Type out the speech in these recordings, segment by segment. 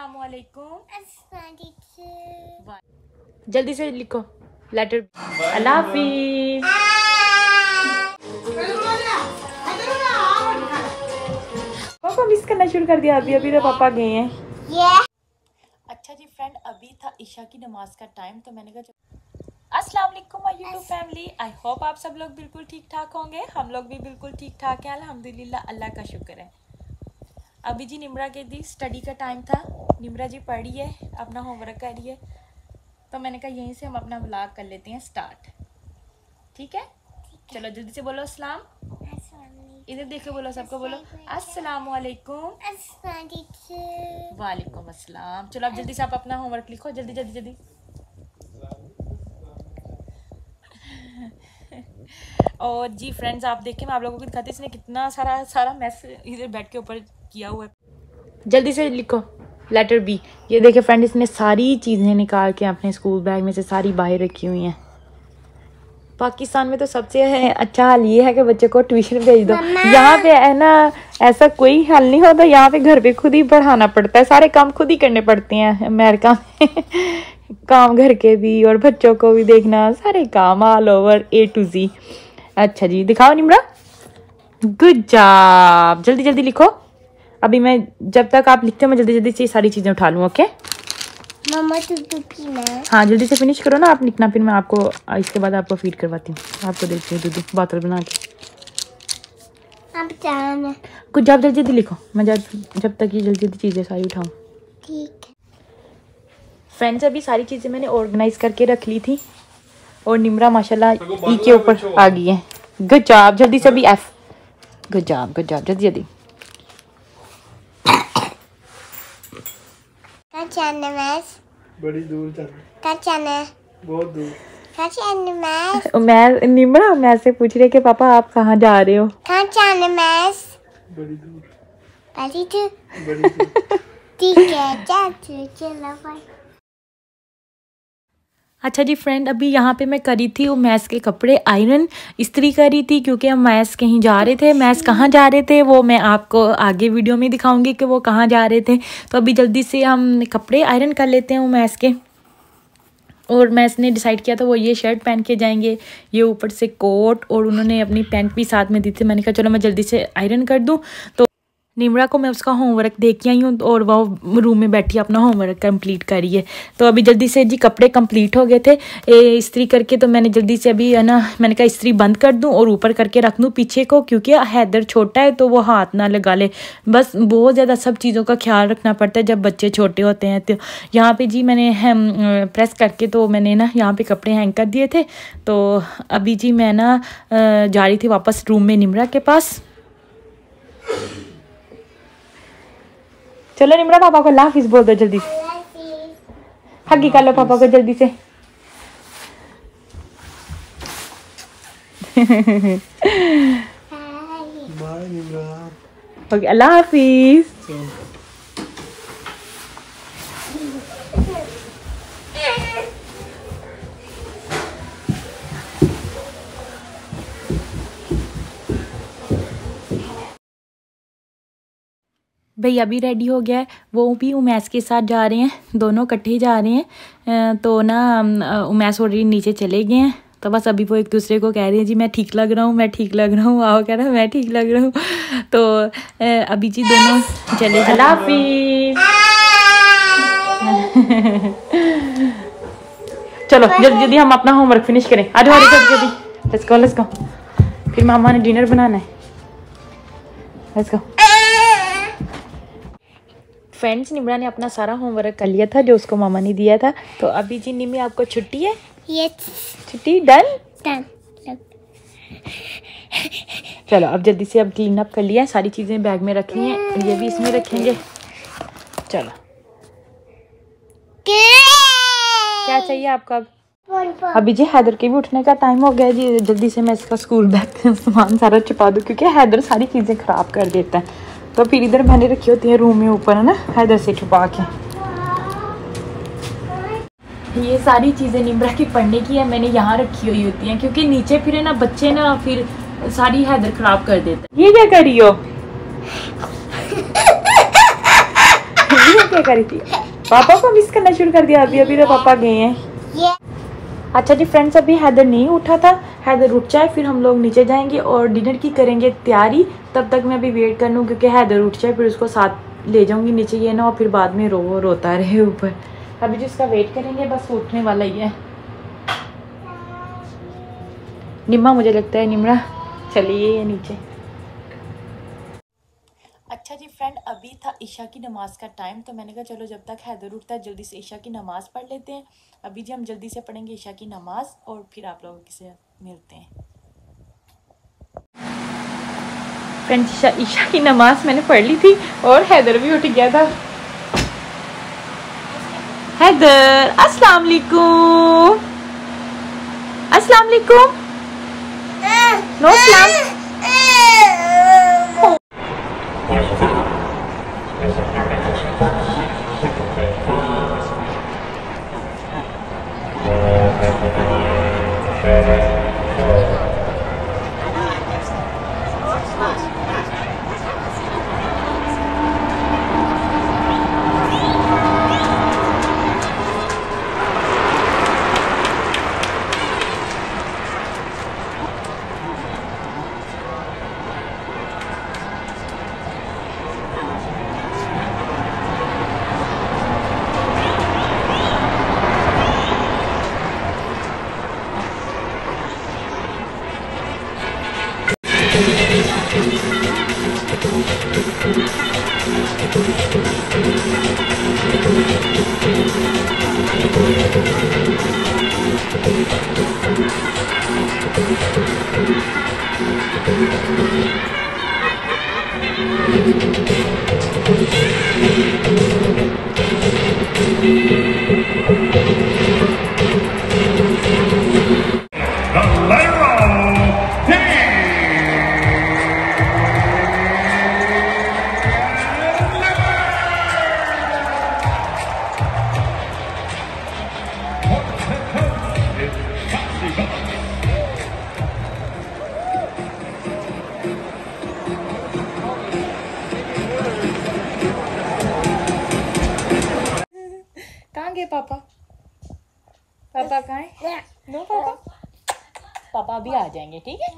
अस्सलामुअलैकुम। जल्दी से लिखो लेटर। अल्लाह हाफिज। पापा मिस करना शुरू कर दिया। अभी तो पापा गए हैं। अच्छा जी फ्रेंड, अभी था ईशा की नमाज का टाइम, तो मैंने कहा अस्सलाम वालेकुम my YouTube family. I hope आप सब लोग बिल्कुल ठीक ठाक होंगे। हम लोग भी बिल्कुल ठीक ठाक हैं अल्हम्दुलिल्लाह, अल्लाह का शुक्र है। अभी जी निम्रा के दी स्टडी का टाइम था। निम्रा जी पढ़ी है, अपना होमवर्क करिए, तो मैंने कहा यहीं से हम अपना व्लॉग कर लेते हैं स्टार्ट। ठीक है, चलो जल्दी से बोलो अस्सलाम। इधर देखो, बोलो सबको, बोलो अस्सलामुअलैकुम। वालेकुम अस्सलाम। चलो अब जल्दी से आप अपना होमवर्क लिखो, जल्दी जल्दी जल्दी। और जी फ्रेंड्स, आप देखें, मैं आप लोगों को दिखाती हूँ इसने कितना सारा मैस इधर बेड के ऊपर किया हुआ है। जल्दी से लिखो लेटर बी। ये देखिए फ्रेंड, इसने सारी चीज़ें निकाल के अपने स्कूल बैग में से सारी बाहर रखी हुई हैं। पाकिस्तान में तो सबसे अच्छा हाल ये है कि बच्चे को ट्यूशन भेज दो। यहाँ पे है ना, ऐसा कोई हाल नहीं होता। यहाँ पे घर पे खुद ही पढ़ाना पड़ता है, सारे काम खुद ही करने पड़ते हैं अमेरिका में। काम घर के भी और बच्चों को भी देखना, सारे काम all over A to Z। अच्छा जी, दिखाओ निम्रा। Good job. जल्दी जल्दी लिखो। अभी मैं जब तक आप लिखते हो मैं जल्दी जल्दी से सारी चीज़ें उठा लूँ। ओके मम्मा दूध पीना। हाँ जल्दी से फिनिश करो ना आप लिखना, फिर मैं आपको इसके बाद आपको फीड करवाती हूँ। आपको देती हूँ दूध बोतल बना के। कुछ जल्दी जल्दी लिखो, मैं जब तक ये जल्दी जल्दी चीज़ें सारी उठाऊँ। ठीक है फ्रेंड्स, अभी सारी चीज़ें मैंने ऑर्गेनाइज करके रख ली थी और निम्रा माशाल्लाह ई के ऊपर आ गई है। Good job. जल्दी से अभी F। Good job good job, जल्दी जल्दी। बड़ी दूर चल, बहुत दूर। मैं निम्रा मैं से पूछ रही कि पापा आप कहाँ जा रहे हो? बड़ी दूर। बड़ी दूर। ठीक है, चलो बाय। अच्छा जी फ्रेंड, अभी यहाँ पे मैं करी थी वो मैस के कपड़े आयरन इस्त्री करी थी, क्योंकि हम मैस कहीं जा रहे थे। मैस कहाँ जा रहे थे वो मैं आपको आगे वीडियो में दिखाऊंगी कि वो कहाँ जा रहे थे। तो अभी जल्दी से हम कपड़े आयरन कर लेते हैं वो मैस के। और मैस ने डिसाइड किया था वो ये शर्ट पहन के जाएंगे, ये ऊपर से कोट, और उन्होंने अपनी पैंट भी साथ में दी थी। मैंने कहा चलो मैं जल्दी से आयरन कर दूँ। तो निम्रा को मैं उसका होमवर्क दे के आई हूँ और वो रूम में बैठी अपना होमवर्क कंप्लीट करी है। तो अभी जल्दी से जी कपड़े कंप्लीट हो गए थे इस्त्री करके, तो मैंने जल्दी से अभी है ना, मैंने कहा इस्त्री बंद कर दूँ और ऊपर करके रख दूँ पीछे को, क्योंकि हैदर छोटा है तो वो हाथ ना लगा ले। बस बहुत ज़्यादा सब चीज़ों का ख्याल रखना पड़ता है जब बच्चे छोटे होते हैं। तो यहाँ पर जी मैंने प्रेस करके तो मैंने ना यहाँ पर कपड़े हैंग कर दिए थे। तो अभी जी मैं ना जा रही थी वापस रूम में निम्रा के पास। चलो निम्रा पापा को अल्लाह हाफिज़ बोल दो जल्दी से। हगी कर लो पापा को जल्दी से। ओके अल्लाह हाफिज़। भाई अभी रेडी हो गया है, वो भी उमैस के साथ जा रहे हैं, दोनों इकट्ठे जा रहे हैं। तो ना उमैस ऑलरेडी नीचे चले गए हैं, तो बस अभी वो एक दूसरे को कह रही है जी मैं ठीक लग रहा हूँ, मैं ठीक लग रहा हूँ। आओ कह रहा है मैं ठीक लग रहा हूँ। तो अभी जी दोनों चले। अल्लाह हाफिज़। चलो जल्दी जल्दी हम अपना होमवर्क फिनिश करें। आ जाओ जल्दी जल्दी, लेट्स गो। फिर मामा ने डिनर बनाना है, लेट्स गो। फ्रेंड्स, निम्रा ने अपना सारा होमवर्क कर लिया था जो उसको मामा ने दिया था। तो अभी जी निम्मी आपको छुट्टी है? यस, छुट्टी डन। चलो अब जल्दी से अब क्लीन अप कर लिया है, सारी चीज़ें बैग में रखी हैं और ये भी इसमें रखेंगे। चलो क्या चाहिए आपको अब? अभी जी हैदर के भी उठने का टाइम हो गया जी। जल्दी से मैं इसका स्कूल बैग सामान सारा छुपा दूँ, क्योंकि हैदर सारी चीज़ें ख़राब कर देता है। तो फिर इधर मैंने रखी होती है रूम में ऊपर, है ना, हैदर से छुपा के। ये सारी चीज़ें निम्रा की पढ़ने की है, मैंने यहाँ रखी हुई होती हैं, क्योंकि नीचे फिर है ना बच्चे ना फिर सारी हैदर खराब कर देते हैं। ये क्या कर रही हो? यहाँ क्या करी थी? पापा को मिस करना शुरू कर दिया। अभी अभी तो पापा गए हैं। अच्छा जी फ्रेंड्स, अभी हैदर नहीं उठा था। हैदर उठ जाए फिर हम लोग नीचे जाएंगे और डिनर की करेंगे तैयारी। तब तक मैं अभी वेट कर लूँ, क्योंकि हैदर उठ जाए फिर उसको साथ ले जाऊँगी नीचे, ये ना और फिर बाद में रोता रहे ऊपर। अभी जिसका वेट करेंगे, बस उठने वाला ही है। निम्मा, मुझे लगता है निम्रा चलिए नीचे। अच्छा जी फ्रेंड, अभी था ईशा की नमाज़ का टाइम, तो मैंने कहा चलो जब तक हैदर उठता है जल्दी से ईशा की नमाज़ पढ़ लेते हैं। अभी जी हम जल्दी से पढ़ेंगे ईशा की नमाज़ और फिर आप लोगों से मिलते हैं। फ्रेंड्स, ईशा की नमाज़ मैंने पढ़ ली थी और हैदर भी उठ गया था। हैदर, अस्सलाम वालेकुम। अस्सलाम वालेकुम। नो सलाम। पापा पापा कहाँ है? नो पापा, पापा अभी आ जाएंगे, ठीक है।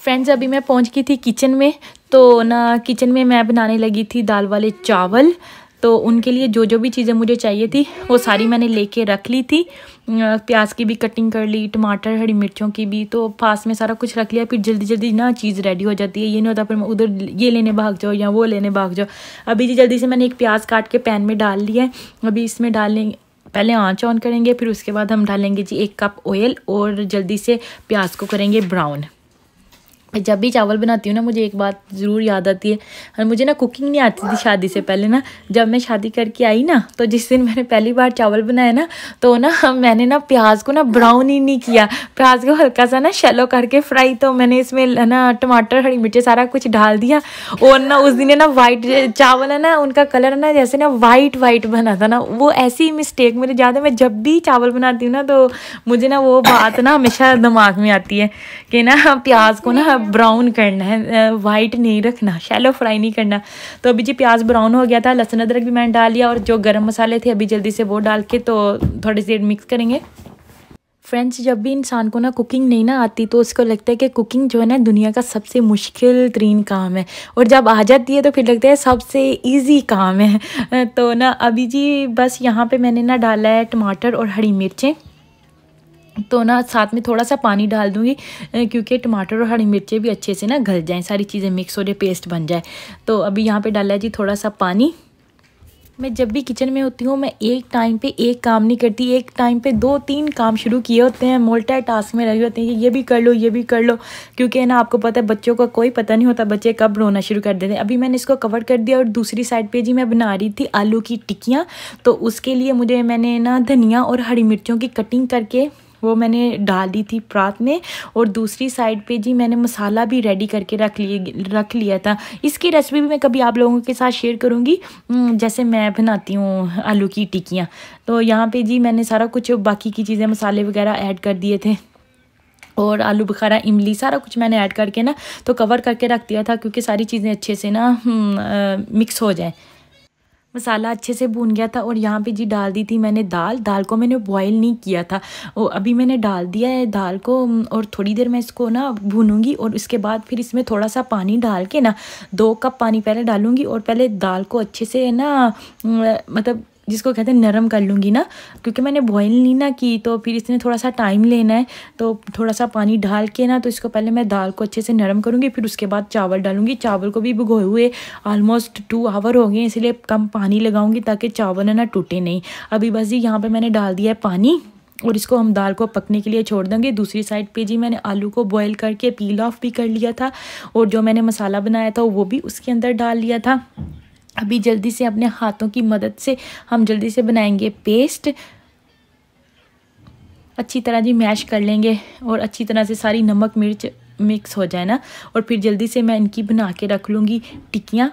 फ्रेंड्स, अभी मैं पहुंच गई थी किचन में। तो ना किचन में मैं बनाने लगी थी दाल वाले चावल। तो उनके लिए जो जो भी चीज़ें मुझे चाहिए थी वो सारी मैंने लेके रख ली थी। प्याज की भी कटिंग कर ली, टमाटर, हरी मिर्चों की भी, तो पास में सारा कुछ रख लिया। फिर जल्दी जल्दी ना चीज़ रेडी हो जाती है, ये नहीं होता फिर उधर ये लेने भाग जाओ या वो लेने भाग जाओ। अभी जी जल्दी से मैंने एक प्याज काट के पैन में डाल लिया है। अभी इसमें डालेंगे, पहले आँच ऑन करेंगे, फिर उसके बाद हम डालेंगे जी 1 कप ऑयल और जल्दी से प्याज को करेंगे ब्राउन। जब भी चावल बनाती हूँ ना, मुझे एक बात ज़रूर याद आती है। और मुझे ना कुकिंग नहीं आती थी शादी से पहले ना। जब मैं शादी करके आई ना, तो जिस दिन मैंने पहली बार चावल बनाया ना, तो ना मैंने ना प्याज को ना ब्राउन ही नहीं किया, प्याज को हल्का सा ना शैलो करके फ्राई। तो मैंने इसमें ना टमाटर, हरी मिर्ची सारा कुछ डाल दिया। और ना उस दिन ना वाइट चावल है ना, उनका कलर ना जैसे ना वाइट बना था ना। वो ऐसी मिस्टेक मेरे याद है, मैं जब भी चावल बनाती हूँ ना, तो मुझे ना वो बात ना हमेशा दिमाग में आती है कि ना प्याज को ना ब्राउन करना है, वाइट नहीं रखना, शैलो फ्राई नहीं करना। तो अभी जी प्याज ब्राउन हो गया था। लहसुन अदरक भी मैंने डाल लिया और जो गरम मसाले थे अभी जल्दी से वो डाल के तो थोड़ी देर मिक्स करेंगे। फ्रेंड्स, जब भी इंसान को ना कुकिंग नहीं ना आती तो उसको लगता है कि कुकिंग जो है ना दुनिया का सबसे मुश्किल तरीन काम है, और जब आ जाती है तो फिर लगता है सबसे इजी काम है। तो ना अभी जी बस यहाँ पे मैंने ना डाला है टमाटर और हरी मिर्चें। तो ना साथ में थोड़ा सा पानी डाल दूँगी, क्योंकि टमाटर और हरी मिर्चें भी अच्छे से ना गल जाएं, सारी चीज़ें मिक्स हो जाए, पेस्ट बन जाए। तो अभी यहाँ पे डाला है जी थोड़ा सा पानी। मैं जब भी किचन में होती हूँ, मैं एक टाइम पे एक काम नहीं करती, एक टाइम पे 2-3 काम शुरू किए होते हैं। मल्टी टास्क में लगे होते हैं कि ये भी कर लो, ये भी कर लो, क्योंकि ना आपको पता है बच्चों का कोई पता नहीं होता, बच्चे कब रोना शुरू कर देते हैं। अभी मैंने इसको कवर कर दिया और दूसरी साइड पे जी मैं बना रही थी आलू की टिक्कियाँ। तो उसके लिए मैंने ना धनिया और हरी मिर्चों की कटिंग करके वो मैंने डाल दी थी परात में, और दूसरी साइड पे जी मैंने मसाला भी रेडी करके रख लिया था। इसकी रेसिपी भी मैं कभी आप लोगों के साथ शेयर करूँगी, जैसे मैं बनाती हूँ आलू की टिक्कियाँ। तो यहाँ पे जी मैंने सारा कुछ बाकी की चीज़ें मसाले वगैरह ऐड कर दिए थे। और आलू बुखारा, इमली, सारा कुछ मैंने ऐड करके ना तो कवर करके रख दिया था, क्योंकि सारी चीज़ें अच्छे से ना मिक्स हो जाए। मसाला अच्छे से भून गया था और यहाँ पे जी डाल दी थी मैंने दाल को मैंने बॉईल नहीं किया था, और अभी मैंने डाल दिया है दाल को, और थोड़ी देर मैं इसको ना भूनूंगी और उसके बाद फिर इसमें थोड़ा सा पानी डाल के ना 2 कप पानी पहले डालूंगी, और पहले दाल को अच्छे से ना मतलब जिसको कहते हैं नरम कर लूँगी ना, क्योंकि मैंने बॉईल नहीं ना की तो फिर इसमें थोड़ा सा टाइम लेना है। तो थोड़ा सा पानी डाल के ना तो इसको पहले मैं दाल को अच्छे से नरम करूँगी, फिर उसके बाद चावल डालूँगी। चावल को भी भिगोए हुए ऑलमोस्ट 2 आवर हो गए, इसलिए कम पानी लगाऊँगी ताकि चावल है ना टूटे नहीं। अभी बस जी यहाँ पर मैंने डाल दिया है पानी और इसको हम दाल को पकने के लिए छोड़ देंगे। दूसरी साइड पे जी मैंने आलू को बॉईल करके पील ऑफ भी कर लिया था, और जो मैंने मसाला बनाया था वो भी उसके अंदर डाल लिया था। अभी जल्दी से अपने हाथों की मदद से हम जल्दी से बनाएंगे पेस्ट। अच्छी तरह जी मैश कर लेंगे और अच्छी तरह से सारी नमक मिर्च मिक्स हो जाए ना, और फिर जल्दी से मैं इनकी बना के रख लूँगी टिक्कियाँ।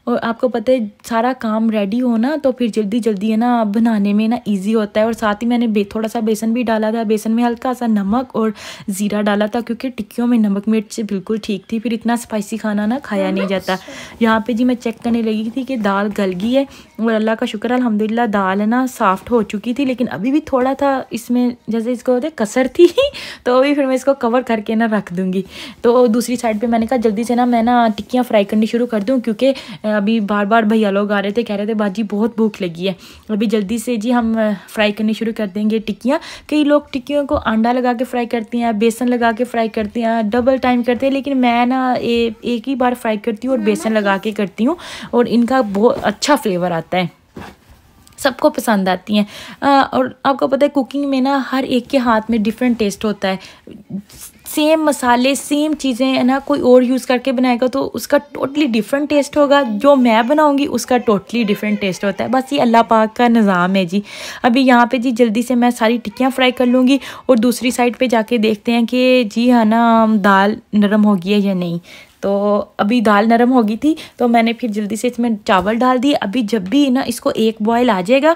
और आपको पता है सारा काम रेडी हो ना तो फिर जल्दी जल्दी है ना बनाने में ना इजी होता है। और साथ ही मैंने थोड़ा सा बेसन भी डाला था, बेसन में हल्का सा नमक और ज़ीरा डाला था, क्योंकि टिक्कियों में नमक मिर्च बिल्कुल ठीक थी, फिर इतना स्पाइसी खाना ना खाया नहीं जाता। यहाँ पे जी मैं चेक करने लगी थी कि दाल गल गई है, और अल्लाह का शुक्र अल्हम्दुलिल्लाह दाल है ना सॉफ्ट हो चुकी थी, लेकिन अभी भी थोड़ा था इसमें जैसे इसको होते कसर थी तो अभी फिर मैं इसको कवर करके ना रख दूँगी। तो दूसरी साइड पर मैंने कहा जल्दी से ना मैं ना टिक्कियाँ फ्राई करनी शुरू कर दूँ, क्योंकि अभी बार बार भैया लोग आ रहे थे, कह रहे थे बाजी बहुत भूख लगी है। अभी जल्दी से जी हम फ्राई करनी शुरू कर देंगे टिक्कियाँ। कई लोग टिक्कियों को अंडा लगा के फ्राई करती हैं, बेसन लगा के फ्राई करती हैं, डबल टाइम करते हैं, लेकिन मैं ना एक ही बार फ्राई करती हूँ और बेसन लगा के करती हूँ, और इनका बहुत अच्छा फ्लेवर आता है, सबको पसंद आती हैं। और आपको पता है कुकिंग में ना हर एक के हाथ में डिफरेंट टेस्ट होता है। सेम मसाले सेम चीज़ें है ना कोई और यूज़ करके बनाएगा तो उसका टोटली डिफरेंट टेस्ट होगा, जो मैं बनाऊंगी उसका टोटली डिफरेंट टेस्ट होता है। बस ये अल्लाह पाक का निज़ाम है जी। अभी यहाँ पे जी जल्दी से मैं सारी टिक्कियाँ फ्राई कर लूँगी, और दूसरी साइड पे जाके देखते हैं कि जी है ना दाल नरम हो गई है या नहीं। तो अभी दाल नरम हो गई थी तो मैंने फिर जल्दी से इसमें चावल डाल दिए। अभी जब भी ना इसको एक बॉयल आ जाएगा,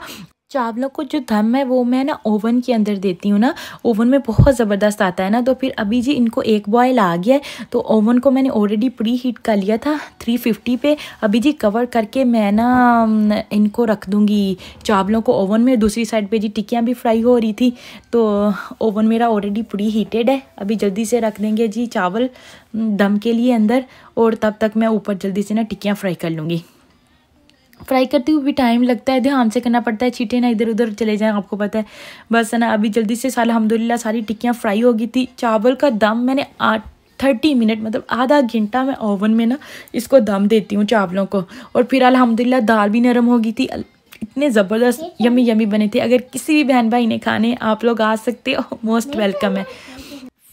चावलों को जो दम है वो मैं ना ओवन के अंदर देती हूँ ना, ओवन में बहुत ज़बरदस्त आता है ना। तो फिर अभी जी इनको एक बॉयल आ गया है, तो ओवन को मैंने ऑलरेडी प्री हीट कर लिया था 350 पे। अभी जी कवर करके मैं ना इनको रख दूँगी चावलों को ओवन में। दूसरी साइड पे जी टिक्कियाँ भी फ्राई हो रही थी, तो ओवन मेरा ऑलरेडी प्री हीटेड है। अभी जल्दी से रख देंगे जी चावल दम के लिए अंदर, और तब तक मैं ऊपर जल्दी से ना टिक्कियाँ फ्राई कर लूँगी। फ्राई करते हुए भी टाइम लगता है, ध्यान से करना पड़ता है, चीटे ना इधर उधर चले जाएं, आपको पता है। बस है ना अभी जल्दी से अल्हम्दुलिल्लाह सारी टिक्कियाँ फ्राई हो गई थी। चावल का दम मैंने 30 मिनट मतलब आधा घंटा मैं ओवन में ना इसको दम देती हूँ चावलों को, और फिर अल्हम्दुलिल्लाह दाल भी नरम हो गई थी। इतने ज़बरदस्त यमी यमी बने थे। अगर किसी भी बहन भाई ने खाने आप लोग आ सकते हो, मोस्ट वेलकम है।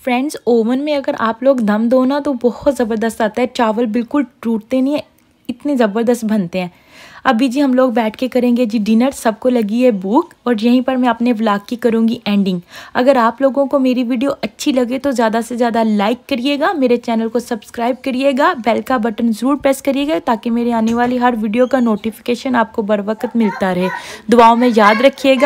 फ्रेंड्स ओवन में अगर आप लोग दम दो ना तो बहुत ज़बरदस्त आता है, चावल बिल्कुल टूटते नहीं है, इतने ज़बरदस्त बनते हैं। अभी जी हम लोग बैठ के करेंगे जी डिनर, सबको लगी है भूख, और यहीं पर मैं अपने व्लॉग की करूँगी एंडिंग। अगर आप लोगों को मेरी वीडियो अच्छी लगे तो ज़्यादा से ज़्यादा लाइक करिएगा, मेरे चैनल को सब्सक्राइब करिएगा, बेल का बटन ज़रूर प्रेस करिएगा ताकि मेरी आने वाली हर वीडियो का नोटिफिकेशन आपको बर वक्त मिलता रहे। दुआओं में याद रखिएगा।